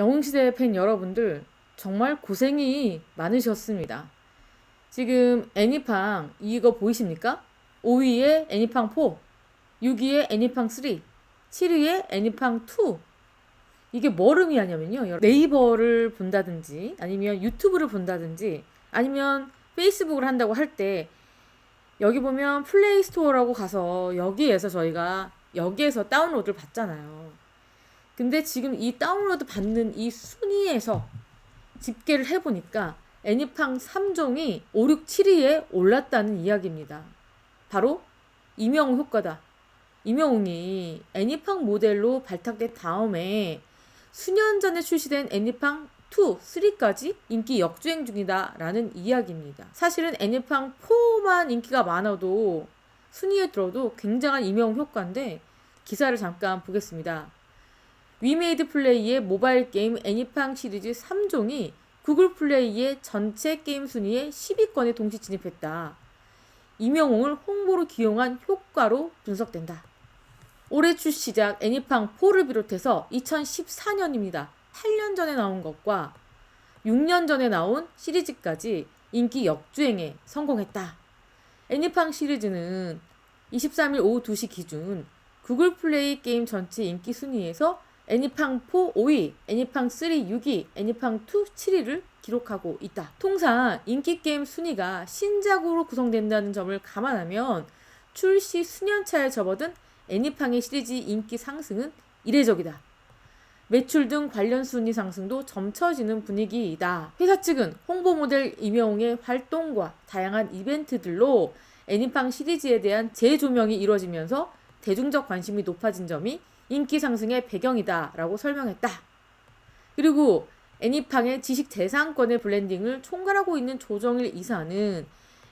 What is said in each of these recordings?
영웅시대 팬 여러분들 정말 고생이 많으셨습니다. 지금 애니팡 이거 보이십니까? 5위에 애니팡 4, 6위에 애니팡 3, 7위에 애니팡 2. 이게 뭘 의미하냐면요. 네이버를 본다든지 아니면 유튜브를 본다든지 아니면 페이스북을 한다고 할 때 여기 보면 플레이스토어라고 가서 여기에서 다운로드를 받잖아요. 근데 지금 이 다운로드 받는 이 순위에서 집계를 해보니까 애니팡 3종이 5, 6, 7위에 올랐다는 이야기입니다. 바로 이명웅 효과다. 이명웅이 애니팡 모델로 발탁된 다음에 수년 전에 출시된 애니팡 2, 3까지 인기 역주행 중이다 라는 이야기입니다. 사실은 애니팡 4만 인기가 많아도 순위에 들어도 굉장한 이명웅 효과인데 기사를 잠깐 보겠습니다. 위메이드 플레이의 모바일 게임 애니팡 시리즈 3종이 구글 플레이의 전체 게임 순위에 10위권에 동시 진입했다. 이명웅을 홍보로 기용한 효과로 분석된다. 올해 출시작 애니팡 4를 비롯해서 2014년입니다. 8년 전에 나온 것과 6년 전에 나온 시리즈까지 인기 역주행에 성공했다. 애니팡 시리즈는 23일 오후 2시 기준 구글 플레이 게임 전체 인기 순위에서 애니팡 4 5위, 애니팡 3 6위, 애니팡 2 7위를 기록하고 있다. 통상 인기 게임 순위가 신작으로 구성된다는 점을 감안하면 출시 수년차에 접어든 애니팡의 시리즈 인기 상승은 이례적이다. 매출 등 관련 순위 상승도 점쳐지는 분위기이다. 회사 측은 홍보 모델 이명웅의 활동과 다양한 이벤트들로 애니팡 시리즈에 대한 재조명이 이루어지면서 대중적 관심이 높아진 점이 인기 상승의 배경이다 라고 설명했다. 그리고 애니팡의 지식재산권의 블렌딩을 총괄하고 있는 조정일 이사는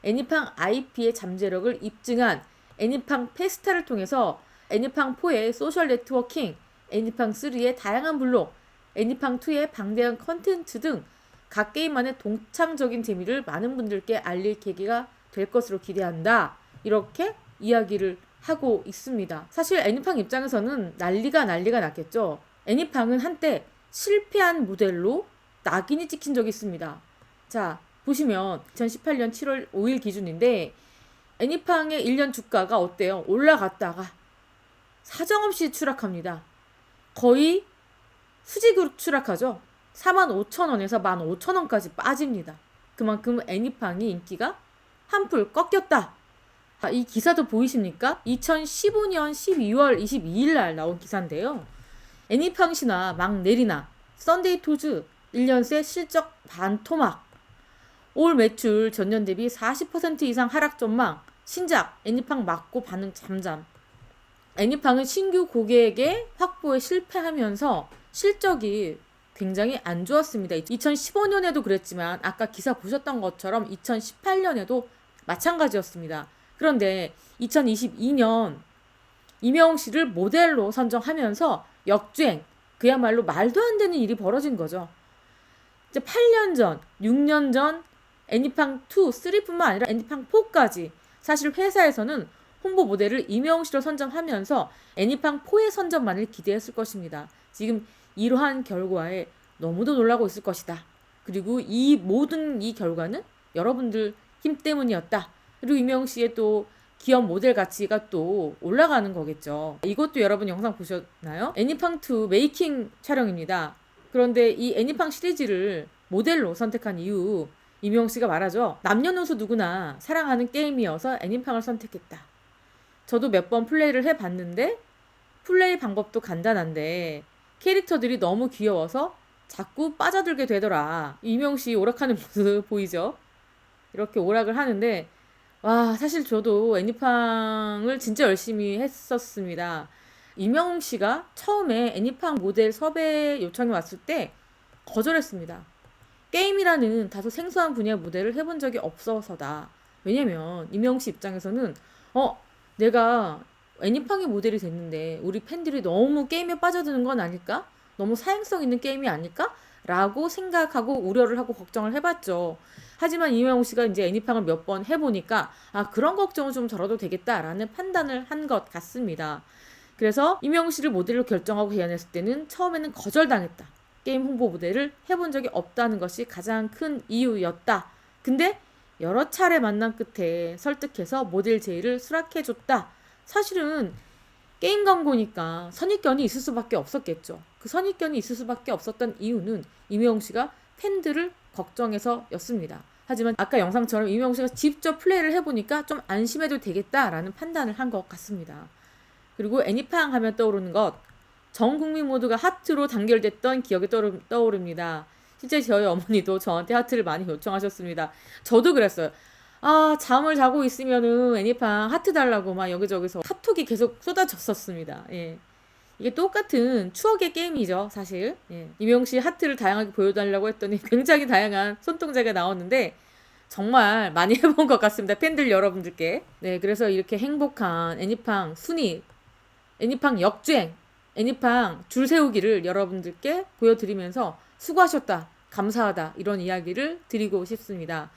애니팡 IP의 잠재력을 입증한 애니팡 페스타를 통해서 애니팡 4의 소셜 네트워킹, 애니팡 3의 다양한 블록, 애니팡 2의 방대한 컨텐츠 등 각 게임만의 동창적인 재미를 많은 분들께 알릴 계기가 될 것으로 기대한다. 이렇게 이야기를 하고 있습니다. 사실 애니팡 입장에서는 난리가 났겠죠. 애니팡은 한때 실패한 모델로 낙인이 찍힌 적이 있습니다. 자, 보시면 2018년 7월 5일 기준인데 애니팡의 1년 주가가 어때요? 올라갔다가 사정없이 추락합니다. 거의 수직으로 추락하죠. 45,000원에서 15,000원까지 빠집니다. 그만큼 애니팡이 인기가 한풀 꺾였다. 이 기사도 보이십니까? 2015년 12월 22일 날 나온 기사인데요. 애니팡 신화 막 내리나 썬데이 토즈 1년 새 실적 반토막, 올 매출 전년 대비 40% 이상 하락 전망, 신작 애니팡 맞고 반응 잠잠. 애니팡은 신규 고객의 확보에 실패하면서 실적이 굉장히 안 좋았습니다. 2015년에도 그랬지만 아까 기사 보셨던 것처럼 2018년에도 마찬가지였습니다. 그런데 2022년 이명웅 씨를 모델로 선정하면서 역주행, 그야말로 말도 안 되는 일이 벌어진 거죠. 이제 8년 전, 6년 전 애니팡 2, 3뿐만 아니라 애니팡 4까지 사실 회사에서는 홍보 모델을 이명웅 씨로 선정하면서 애니팡 4의 선정만을 기대했을 것입니다. 지금 이러한 결과에 너무도 놀라고 있을 것이다. 그리고 이 모든 이 결과는 여러분들 힘 때문이었다. 그리고 이명웅 씨의 또 기업 모델 가치가 또 올라가는 거겠죠. 이것도 여러분 영상 보셨나요? 애니팡 2 메이킹 촬영입니다. 그런데 이 애니팡 시리즈를 모델로 선택한 이유, 이명웅 씨가 말하죠. 남녀노소 누구나 사랑하는 게임이어서 애니팡을 선택했다. 저도 몇 번 플레이를 해봤는데 플레이 방법도 간단한데 캐릭터들이 너무 귀여워서 자꾸 빠져들게 되더라. 이명웅 씨 오락하는 모습 보이죠? 이렇게 오락을 하는데 와, 사실 저도 애니팡을 진짜 열심히 했었습니다. 이명웅 씨가 처음에 애니팡 모델 섭외 요청이 왔을 때 거절했습니다. 게임이라는 다소 생소한 분야 모델을 해본 적이 없어서다. 왜냐면 이명웅 씨 입장에서는 내가 애니팡의 모델이 됐는데 우리 팬들이 너무 게임에 빠져드는 건 아닐까? 너무 사행성 있는 게임이 아닐까? 라고 생각하고 우려를 하고 걱정을 해봤죠. 하지만 이명웅 씨가 이제 애니팡을 몇 번 해보니까 그런 걱정은 좀 덜어도 되겠다라는 판단을 한 것 같습니다. 그래서 이명웅 씨를 모델로 결정하고 제안했을 때는 처음에는 거절당했다. 게임 홍보 무대를 해본 적이 없다는 것이 가장 큰 이유였다. 근데 여러 차례 만남 끝에 설득해서 모델 제의를 수락해줬다. 사실은 게임 광고니까 선입견이 있을 수밖에 없었겠죠. 그 선입견이 있을 수밖에 없었던 이유는 이명웅 씨가 팬들을 걱정해서였습니다. 하지만 아까 영상처럼 이명웅 씨가 직접 플레이를 해보니까 좀 안심해도 되겠다라는 판단을 한 것 같습니다. 그리고 애니팡 하면 떠오르는 것, 전 국민 모두가 하트로 단결됐던 기억이 떠오릅니다. 실제 저희 어머니도 저한테 하트를 많이 요청하셨습니다. 저도 그랬어요. 아, 잠을 자고 있으면은 애니팡 하트 달라고 막 여기저기서 카톡이 계속 쏟아졌었습니다. 예. 이게 똑같은 추억의 게임이죠, 사실. 예. 이명웅 씨 하트를 다양하게 보여달라고 했더니 굉장히 다양한 손동작이 나왔는데 정말 많이 해본 것 같습니다. 팬들 여러분들께. 네, 그래서 이렇게 행복한 애니팡 순위, 애니팡 역주행, 애니팡 줄 세우기를 여러분들께 보여드리면서 수고하셨다, 감사하다 이런 이야기를 드리고 싶습니다.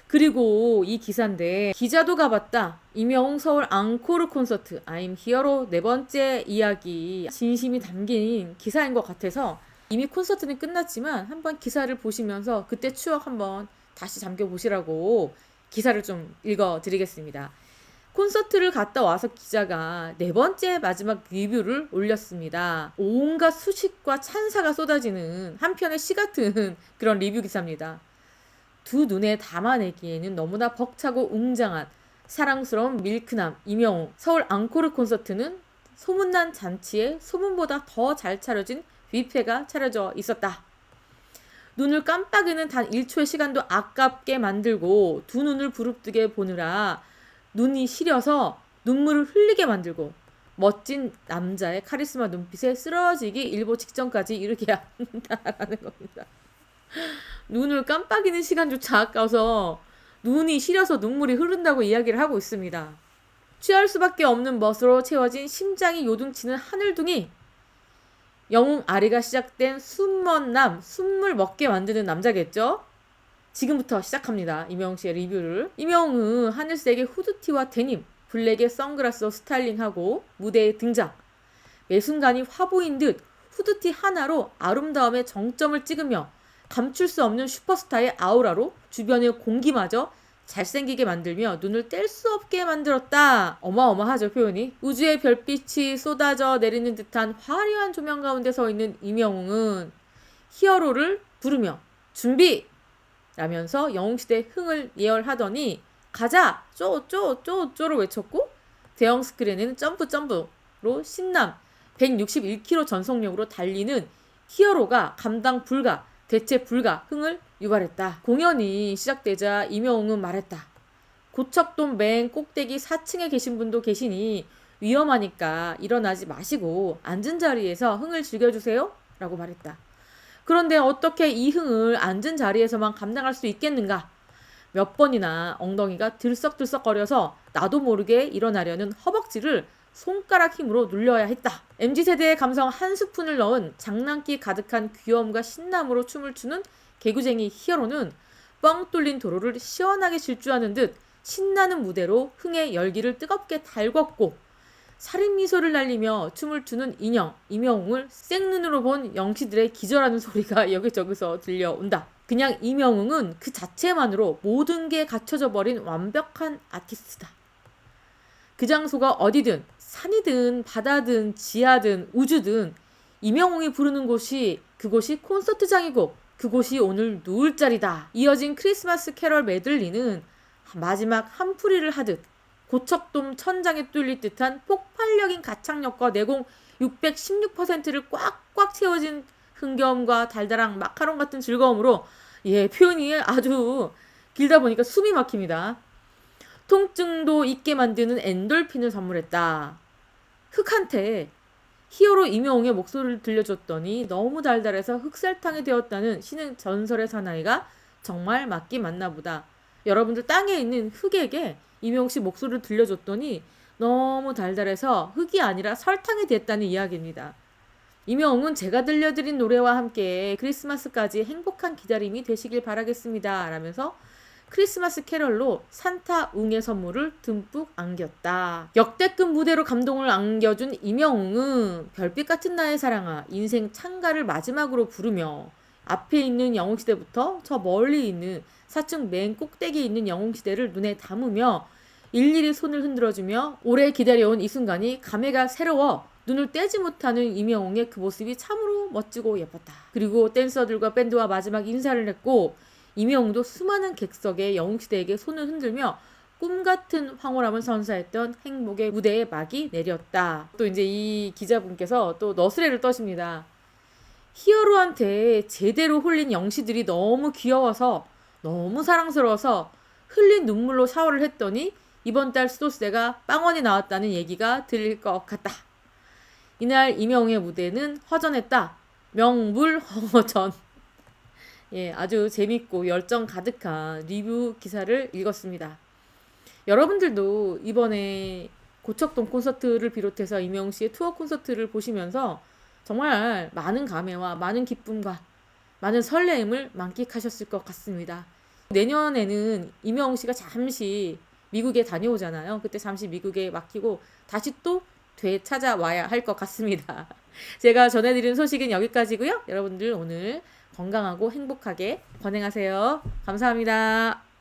그리고 이 기사인데 기자도 가봤다. 이명웅 서울 앙코르 콘서트 I'm 히어로 네 번째 이야기 진심이 담긴 기사인 것 같아서 이미 콘서트는 끝났지만 한번 기사를 보시면서 그때 추억 한번 다시 잠겨보시라고 기사를 좀 읽어드리겠습니다. 콘서트를 갔다 와서 기자가 네 번째 마지막 리뷰를 올렸습니다. 온갖 수식과 찬사가 쏟아지는 한편의 시 같은 그런 리뷰 기사입니다. 두 눈에 담아내기에는 너무나 벅차고 웅장한 사랑스러운 밀크남 이명웅 서울 앙코르 콘서트는 소문난 잔치에 소문보다 더 잘 차려진 뷔페가 차려져 있었다. 눈을 깜빡이는 단 1초의 시간도 아깝게 만들고 두 눈을 부릅뜨게 보느라 눈이 시려서 눈물을 흘리게 만들고 멋진 남자의 카리스마 눈빛에 쓰러지기 일보 직전까지 이르게 한다라는 겁니다. 눈을 깜빡이는 시간조차 아까워서 눈이 시려서 눈물이 흐른다고 이야기를 하고 있습니다. 취할 수밖에 없는 멋으로 채워진 심장이 요동치는 하늘둥이, 영웅 아리가 시작된 숨먼 숨을 먹게 만드는 남자겠죠? 지금부터 시작합니다. 이명웅 씨의 리뷰를. 이명웅은 하늘색의 후드티와 데님, 블랙의 선글라스로 스타일링하고 무대에 등장. 매 순간이 화보인 듯 후드티 하나로 아름다움의 정점을 찍으며 감출 수 없는 슈퍼스타의 아우라로 주변의 공기마저 잘생기게 만들며 눈을 뗄 수 없게 만들었다. 어마어마하죠, 표현이. 우주의 별빛이 쏟아져 내리는 듯한 화려한 조명 가운데 서 있는 이명웅은 히어로를 부르며 준비! 라면서 영웅시대의 흥을 예열하더니 가자! 쪼쪼쪼쪼로 외쳤고 대형 스크린에는 점프로 신남 161km 전속력으로 달리는 히어로가 감당 불가, 대체 불가 흥을 유발했다. 공연이 시작되자 이명웅은 말했다. 고척돔 맨 꼭대기 4층에 계신 분도 계시니 위험하니까 일어나지 마시고 앉은 자리에서 흥을 즐겨주세요 라고 말했다. 그런데 어떻게 이 흥을 앉은 자리에서만 감당할 수 있겠는가? 몇 번이나 엉덩이가 들썩들썩거려서 나도 모르게 일어나려는 허벅지를 손가락 힘으로 눌려야 했다. MZ세대의 감성 한 스푼을 넣은 장난기 가득한 귀여움과 신남으로 춤을 추는 개구쟁이 히어로는 뻥 뚫린 도로를 시원하게 질주하는 듯 신나는 무대로 흥의 열기를 뜨겁게 달궜고 살인 미소를 날리며 춤을 추는 인형 이명웅을 생눈으로 본 영시들의 기절하는 소리가 여기저기서 들려온다. 그냥 이명웅은 그 자체만으로 모든 게 갖춰져 버린 완벽한 아티스트다. 그 장소가 어디든 산이든 바다든 지하든 우주든 이명웅이 부르는 곳이 그곳이 콘서트장이고 그곳이 오늘 누울 자리다. 이어진 크리스마스 캐럴 메들리는 마지막 한풀이를 하듯 고척돔 천장에 뚫릴 듯한 폭발적인 가창력과 내공 616%를 꽉꽉 채워진 흥겨움과 달달한 마카롱 같은 즐거움으로 표현이 아주 길다 보니까 숨이 막힙니다. 통증도 잊게 만드는 엔돌핀을 선물했다. 흑한테 히어로 이명웅의 목소리를 들려줬더니 너무 달달해서 흑설탕이 되었다는 신흥 전설의 사나이가 정말 맞긴 맞나 보다. 여러분들 땅에 있는 흑에게 이명웅 씨 목소리를 들려줬더니 너무 달달해서 흑이 아니라 설탕이 됐다는 이야기입니다. 이명웅은 제가 들려드린 노래와 함께 크리스마스까지 행복한 기다림이 되시길 바라겠습니다. 라면서 크리스마스 캐럴로 산타 웅의 선물을 듬뿍 안겼다. 역대급 무대로 감동을 안겨준 임영웅은 별빛 같은 나의 사랑아, 인생 찬가를 마지막으로 부르며 앞에 있는 영웅시대부터 저 멀리 있는 4층 맨 꼭대기에 있는 영웅시대를 눈에 담으며 일일이 손을 흔들어주며 오래 기다려온 이 순간이 감회가 새로워 눈을 떼지 못하는 임영웅의 그 모습이 참으로 멋지고 예뻤다. 그리고 댄서들과 밴드와 마지막 인사를 했고 임영웅도 수많은 객석의 영웅시대에게 손을 흔들며 꿈같은 황홀함을 선사했던 행복의 무대에 막이 내렸다. 또 이제 이 기자분께서 또 너스레를 떠십니다. 히어로한테 제대로 홀린 영시들이 너무 귀여워서 너무 사랑스러워서 흘린 눈물로 샤워를 했더니 이번 달 수도세가 빵원이 나왔다는 얘기가 들릴 것 같다. 이날 임영웅의 무대는 허전했다. 명불허전. 예, 아주 재밌고 열정 가득한 리뷰 기사를 읽었습니다. 여러분들도 이번에 고척돔 콘서트를 비롯해서 임영웅 씨의 투어 콘서트를 보시면서 정말 많은 감회와 많은 기쁨과 많은 설레임을 만끽하셨을 것 같습니다. 내년에는 임영웅 씨가 잠시 미국에 다녀오잖아요. 그때 잠시 미국에 막히고 다시 또 되찾아와야 할 것 같습니다. 제가 전해드린 소식은 여기까지고요. 여러분들 오늘 건강하고 행복하게 번행하세요. 감사합니다.